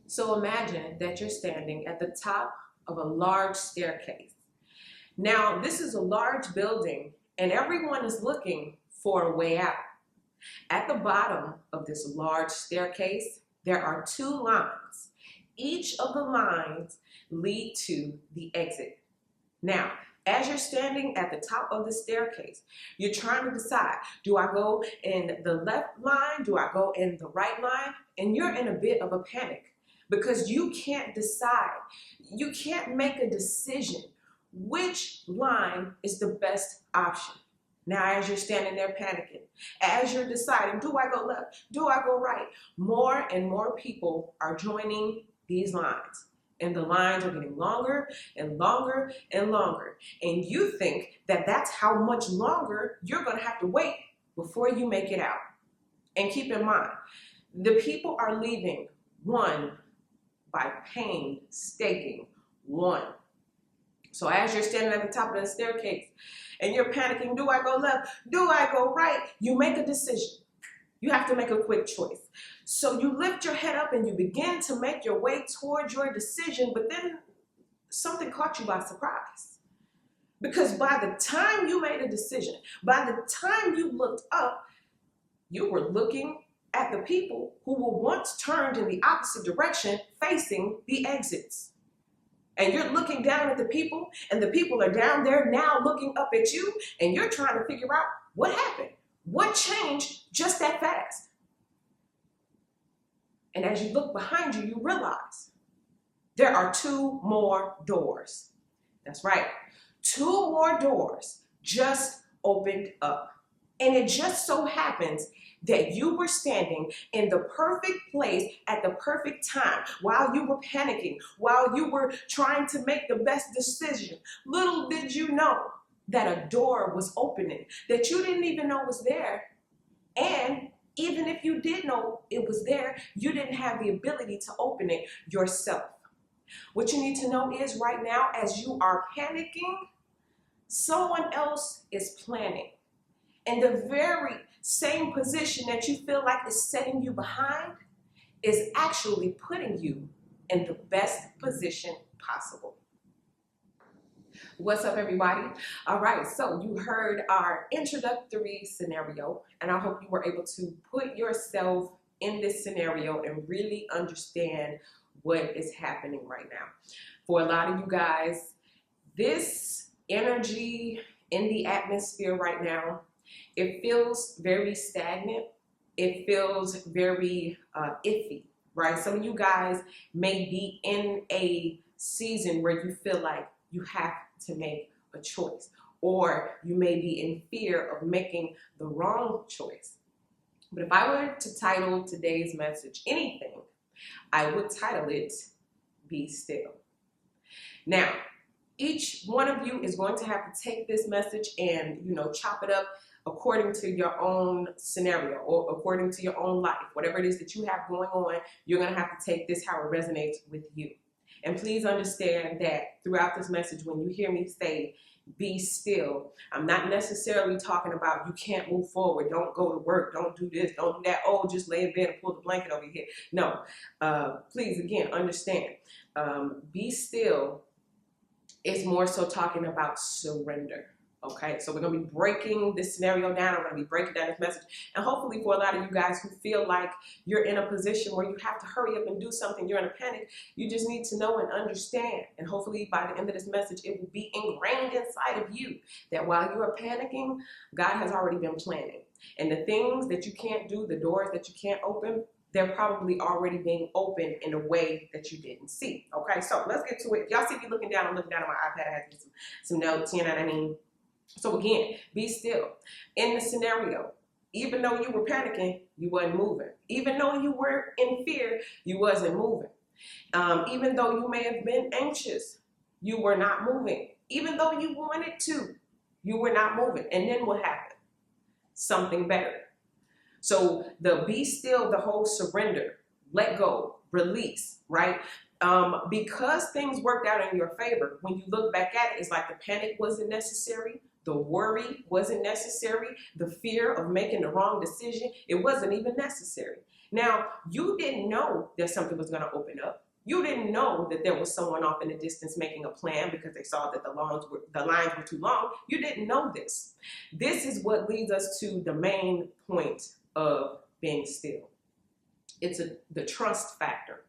So imagine that you're standing at the top of a large staircase. Now, this is a large building and everyone is looking for a way out. At the bottom of this large staircase, there are two lines. Each of the lines lead to the exit. Now, as you're standing at the top of the staircase, you're trying to decide, do I go in the left line? Do I go in the right line? And you're in a bit of a panic because you can't decide. You can't make a decision which line is the best option. Now, as you're standing there panicking, as you're deciding, do I go left? Do I go right? More and more people are joining these lines. And the lines are getting longer and longer and longer. And you think that that's how much longer you're going to have to wait before you make it out. And keep in mind, the people are leaving one by painstaking one. So as you're standing at the top of the staircase and you're panicking, do I go left? Do I go right? You make a decision. You have to make a quick choice. So you lift your head up and you begin to make your way towards your decision, but then something caught you by surprise. Because by the time you made a decision, by the time you looked up, you were looking at the people who were once turned in the opposite direction facing the exits. And you're looking down at the people, and the people are down there now looking up at you, and you're trying to figure out what happened. What changed just that fast? And as you look behind you, you realize there are two more doors. That's right. Two more doors just opened up. And it just so happens that you were standing in the perfect place at the perfect time while you were panicking, while you were trying to make the best decision. Little did you know that a door was opening that you didn't even know was there. And even if you did know it was there, you didn't have the ability to open it yourself. What you need to know is right now, as you are panicking, someone else is planning. And the very same position that you feel like is setting you behind is actually putting you in the best position possible. What's up, everybody? All right, so you heard our introductory scenario, and I hope you were able to put yourself in this scenario and really understand what is happening right now. For a lot of you guys, this energy in the atmosphere right now, it feels very stagnant. It feels very iffy, right? Some of you guys may be in a season where you feel like you have to make a choice, or you may be in fear of making the wrong choice. But if I were to title today's message anything, I would title it, Be Still. Now, each one of you is going to have to take this message and, chop it up according to your own scenario or according to your own life. Whatever it is that you have going on, you're going to have to take this how it resonates with you. And please understand that throughout this message, when you hear me say, be still, I'm not necessarily talking about you can't move forward, don't go to work, don't do this, don't do that, oh, just lay in bed and pull the blanket over your head. No, please, again, understand, be still is more so talking about surrender. Okay, so we're going to be breaking this scenario down. I'm going to be breaking down this message. And hopefully for a lot of you guys who feel like you're in a position where you have to hurry up and do something, you're in a panic, you just need to know and understand. And hopefully by the end of this message, it will be ingrained inside of you that while you are panicking, God has already been planning. And the things that you can't do, the doors that you can't open, they're probably already being opened in a way that you didn't see. Okay, so let's get to it. Y'all see me looking down, I'm looking down at my iPad. I have some notes, you know what I mean? So again, be still. In the scenario, even though you were panicking, you wasn't moving. Even though you were in fear, you wasn't moving. Even though you may have been anxious, you were not moving. Even though you wanted to, you were not moving. And then what happened? Something better. So the be still, the whole surrender, let go, release, right? Because things worked out in your favor, when you look back at it, it's like the panic wasn't necessary. The worry wasn't necessary. The fear of making the wrong decision, it wasn't even necessary. Now, you didn't know that something was going to open up. You didn't know that there was someone off in the distance making a plan because they saw that the lines were too long. You didn't know this. This is what leads us to the main point of being still. It's the trust factor.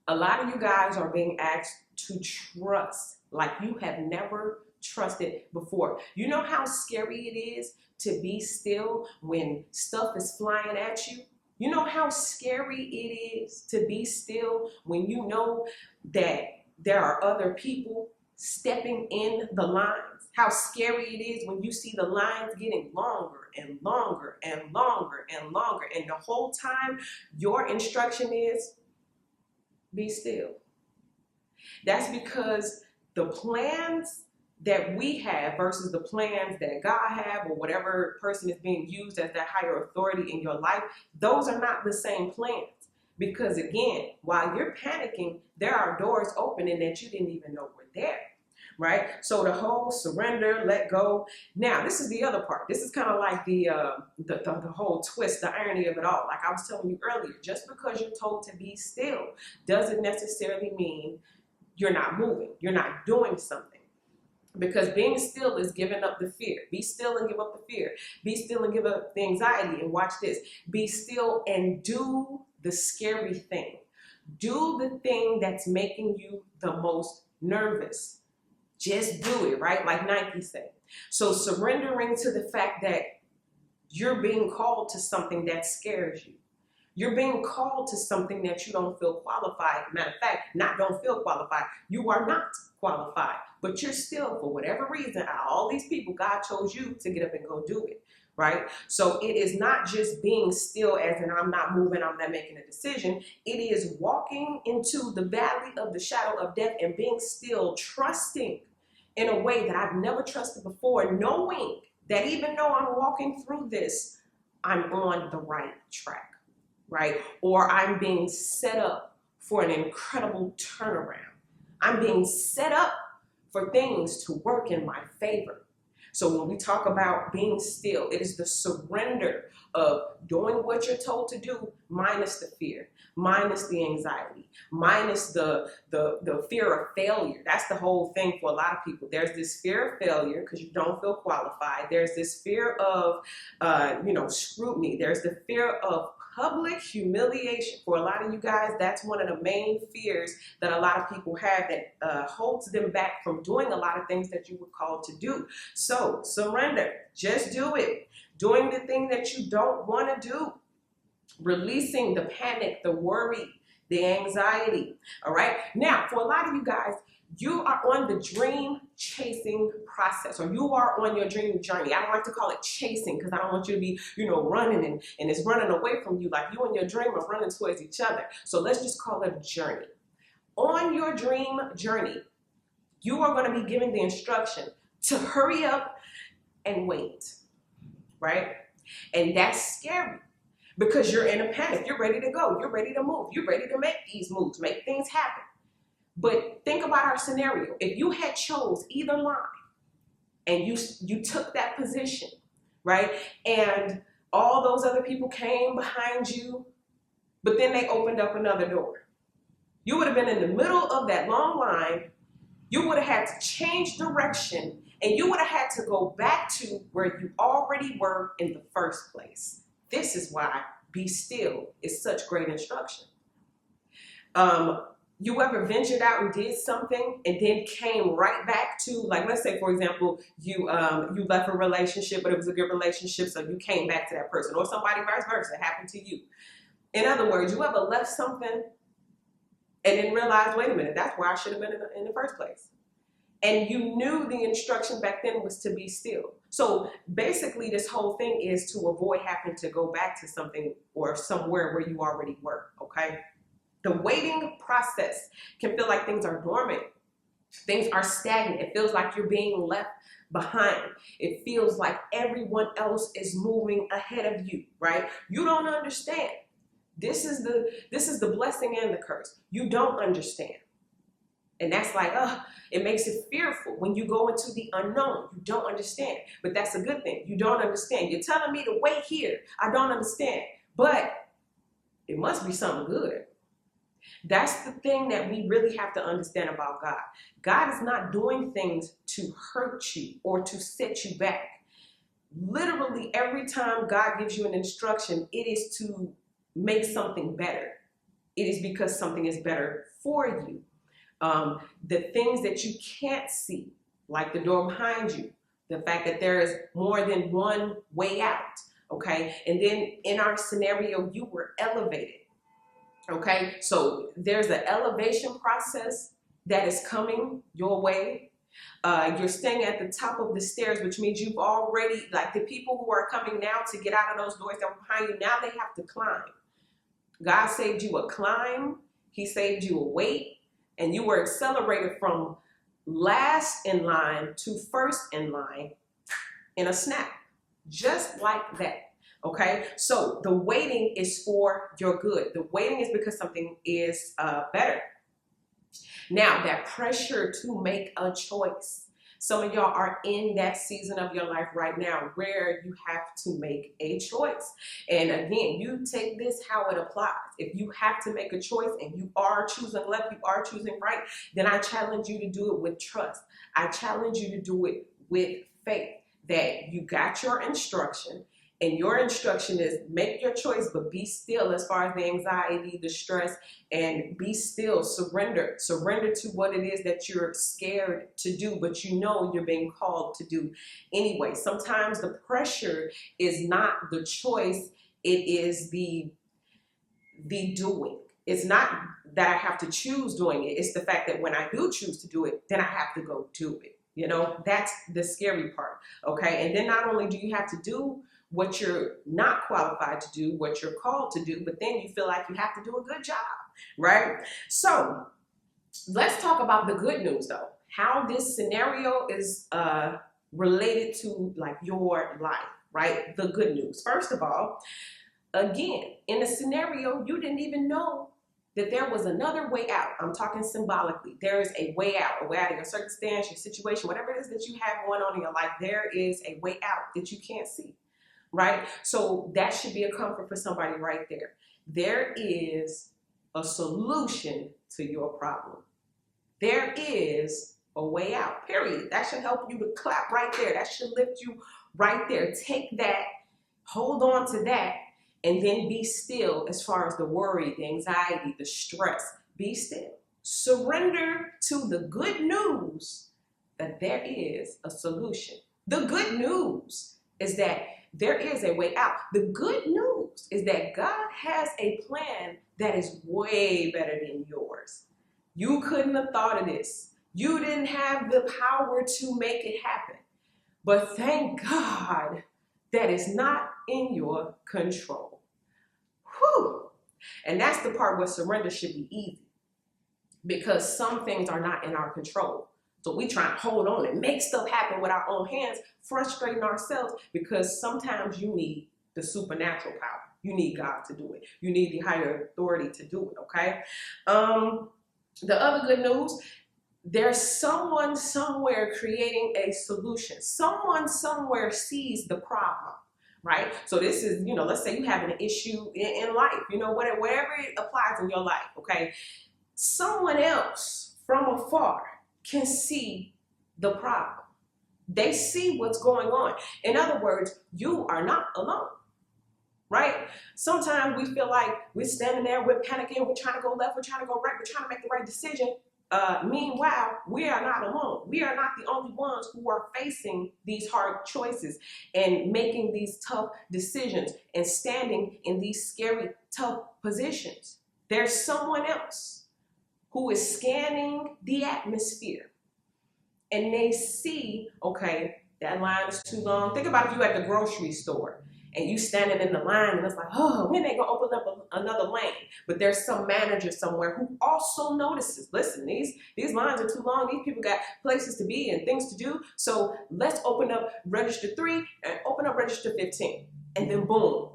A lot of you guys are being asked to trust like you have never trusted before. You know how scary it is to be still when stuff is flying at you? You know how scary it is to be still when you know that there are other people stepping in the lines? How scary it is when you see the lines getting longer and longer and longer and longer, and the whole time your instruction is, be still. That's because the plans that we have versus the plans that God have, or whatever person is being used as that higher authority in your life, those are not the same plans. Because again, while you're panicking, there are doors opening that you didn't even know were there, right? So the whole surrender, let go. Now, this is the other part. This is kind of like the whole twist, the irony of it all. Like I was telling you earlier, just because you're told to be still doesn't necessarily mean you're not moving, you're not doing something. Because being still is giving up the fear. Be still and give up the fear. Be still and give up the anxiety. And watch this. Be still and do the scary thing. Do the thing that's making you the most nervous. Just do it, right? Like Nike said. So surrendering to the fact that you're being called to something that scares you. You're being called to something that you don't feel qualified. Matter of fact, not don't feel qualified. You are not qualified, but you're still, for whatever reason, out of all these people, God chose you to get up and go do it, right? So it is not just being still as in I'm not moving, I'm not making a decision. It is walking into the valley of the shadow of death and being still, trusting in a way that I've never trusted before, knowing that even though I'm walking through this, I'm on the right track. Right? Or I'm being set up for an incredible turnaround. I'm being set up for things to work in my favor. So when we talk about being still, it is the surrender of doing what you're told to do, minus the fear, minus the anxiety, minus the fear of failure. That's the whole thing for a lot of people. There's this fear of failure because you don't feel qualified. There's this fear of, scrutiny. There's the fear of public humiliation. For a lot of you guys, that's one of the main fears that a lot of people have that holds them back from doing a lot of things that you were called to do. So surrender, just do it. Doing the thing that you don't want to do. Releasing the panic, the worry, the anxiety. All right. Now, for a lot of you guys, you are on the dream chasing process, or you are on your dream journey. I don't like to call it chasing because I don't want you to be, running and it's running away from you. Like you and your dream are running towards each other. So let's just call it a journey. On your dream journey, you are going to be given the instruction to hurry up and wait, right? And that's scary because you're in a panic. You're ready to go. You're ready to move. You're ready to make these moves, make things happen. But think about our scenario. If you had chose either line and you took that position, right? And all those other people came behind you, but then they opened up another door. You would have been in the middle of that long line. You would have had to change direction, and you would have had to go back to where you already were in the first place. This is why be still is such great instruction. You ever ventured out and did something and then came right back to, like, let's say, for example, you left a relationship, but it was a good relationship, so you came back to that person, or somebody vice versa, it happened to you. In other words, you ever left something and then realized, wait a minute, that's where I should have been in the first place. And you knew the instruction back then was to be still. So basically this whole thing is to avoid having to go back to something or somewhere where you already were, okay? The waiting process can feel like things are dormant. Things are stagnant. It feels like you're being left behind. It feels like everyone else is moving ahead of you, right? You don't understand. This is the blessing and the curse. You don't understand. And that's like, it makes it fearful when you go into the unknown. You don't understand. But that's a good thing. You don't understand. You're telling me to wait here. I don't understand. But it must be something good. That's the thing that we really have to understand about God. God is not doing things to hurt you or to set you back. Literally, every time God gives you an instruction, it is to make something better. It is because something is better for you. The things that you can't see, like the door behind you, the fact that there is more than one way out, okay? And then in our scenario, you were elevated, okay? So there's an elevation process that is coming your way. You're staying at the top of the stairs, which means you've already, like the people who are coming now to get out of those doors that were behind you, now they have to climb. God saved you a climb. He saved you a wait, and you were accelerated from last in line to first in line in a snap, just like that. Okay, so the waiting is for your good. The waiting is because something is better. Now, that pressure to make a choice. Some of y'all are in that season of your life right now where you have to make a choice. And again, you take this how it applies. If you have to make a choice and you are choosing left, you are choosing right, then I challenge you to do it with trust. I challenge you to do it with faith that you got your instruction. And your instruction is make your choice, but be still as far as the anxiety, the stress, and be still, surrender. Surrender to what it is that you're scared to do, but you know you're being called to do anyway. Sometimes the pressure is not the choice, it is the doing. It's not that I have to choose doing it. It's the fact that when I do choose to do it, then I have to go do it. You know, that's the scary part, okay? And then not only do you have to do what you're not qualified to do, what you're called to do, but then you feel like you have to do a good job, right? So let's talk about the good news though. How this scenario is related to like your life, right? The good news. First of all, again, in a scenario, you didn't even know that there was another way out. I'm talking symbolically. There is a way out of your circumstance, your situation, whatever it is that you have going on in your life, there is a way out that you can't see. Right? So that should be a comfort for somebody right there. There is a solution to your problem. There is a way out, period. That should help you to clap right there. That should lift you right there. Take that, hold on to that, and then be still as far as the worry, the anxiety, the stress. Be still. Surrender to the good news that there is a solution. The good news is that there is a way out. The good news is that God has a plan that is way better than yours. You couldn't have thought of this. You didn't have the power to make it happen. But thank God that is not in your control. Whew. And that's the part where surrender should be easy, because some things are not in our control. So we try and hold on and make stuff happen with our own hands, frustrating ourselves, because sometimes you need the supernatural power. You need God to do it. You need the higher authority to do it, okay? The other good news, there's someone somewhere creating a solution. Someone somewhere sees the problem, right? So this is, let's say you have an issue in life, whatever it applies in your life, okay? Someone else from afar can see the problem. They see what's going on. In other words, you are not alone, right? Sometimes we feel like we're standing there, we're panicking, we're trying to go left, we're trying to go right, we're trying to make the right decision. Meanwhile, we are not alone. We are not the only ones who are facing these hard choices and making these tough decisions and standing in these scary, tough positions. There's someone else who is scanning the atmosphere, and they see, okay, that line is too long. Think about if you at the grocery store and you standing in the line and it's like, oh, when they gonna open up another lane? But there's some manager somewhere who also notices, listen, these lines are too long. These people got places to be and things to do. So let's open up register 3 and open up register 15. And then boom,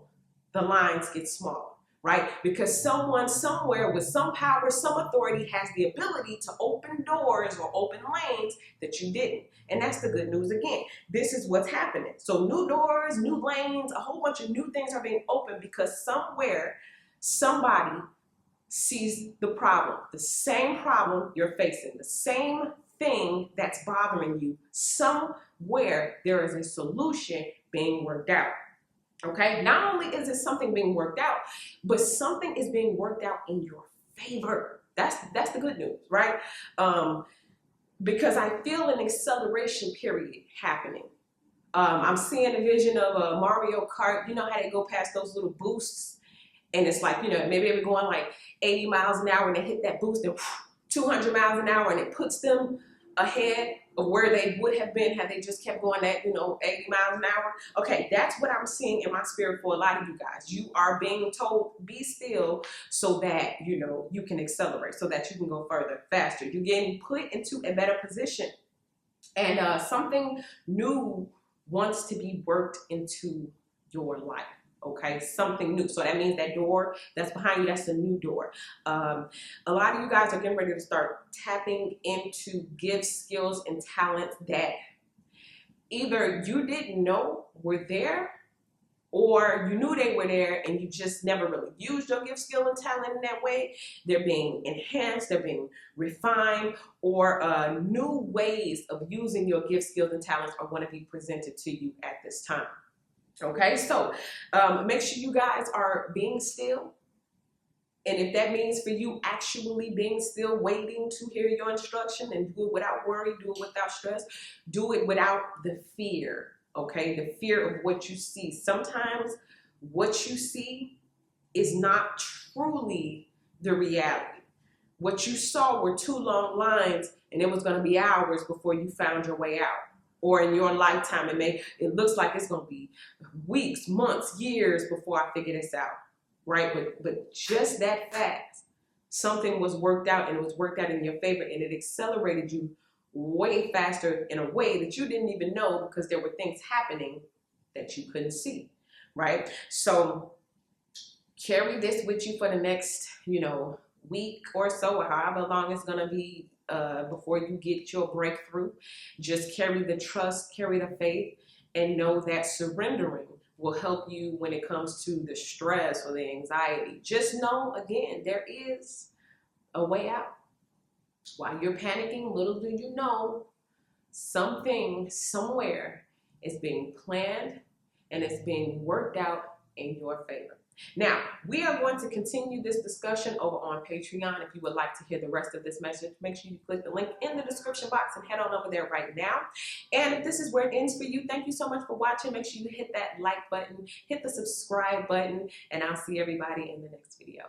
the lines get smaller. Right? Because someone somewhere with some power, some authority has the ability to open doors or open lanes that you didn't. And that's the good news again. This is what's happening. So new doors, new lanes, a whole bunch of new things are being opened because somewhere somebody sees the problem, the same problem you're facing, the same thing that's bothering you. Somewhere there is a solution being worked out. Okay, not only is it something being worked out, but something is being worked out in your favor. That's the good news, right? Because I feel an acceleration period happening. I'm seeing a vision of a Mario Kart. You know how they go past those little boosts, and it's like, you know, maybe they were going like 80 miles an hour and they hit that boost and 200 miles an hour, and it puts them ahead of where they would have been had they just kept going at, you know, 80 miles an hour. Okay, that's what I'm seeing in my spirit for a lot of you guys. You are being told, be still, so that, you know, you can accelerate, so that you can go further, faster. You're getting put into a better position. And something new wants to be worked into your life. Okay, something new. So that means that door that's behind you, that's a new door. A lot of you guys are getting ready to start tapping into gifts, skills, and talents that either you didn't know were there, or you knew they were there and you just never really used your gift, skill, and talent in that way. They're being enhanced, they're being refined, or new ways of using your gift, skills, and talents are going to be presented to you at this time. Okay, so make sure you guys are being still. And if that means for you actually being still, waiting to hear your instruction, and do it without worry, do it without stress, do it without the fear, okay? The fear of what you see. Sometimes what you see is not truly the reality. What you saw were 2 long lines, and it was going to be hours before you found your way out. Or in your lifetime, it looks like it's going to be weeks, months, years before I figure this out, right? But just that fast, something was worked out, and it was worked out in your favor, and it accelerated you way faster in a way that you didn't even know, because there were things happening that you couldn't see, right? So carry this with you for the next, you know, week or so, or however long it's going to be before you get your breakthrough. Just carry the trust, carry the faith, and know that surrendering will help you when it comes to the stress or the anxiety. Just know, again, there is a way out. While you're panicking, little do you know, something somewhere is being planned and it's being worked out in your favor. Now, we are going to continue this discussion over on Patreon. If you would like to hear the rest of this message, make sure you click the link in the description box and head on over there right now. And if this is where it ends for you, thank you so much for watching. Make sure you hit that like button, hit the subscribe button, and I'll see everybody in the next video.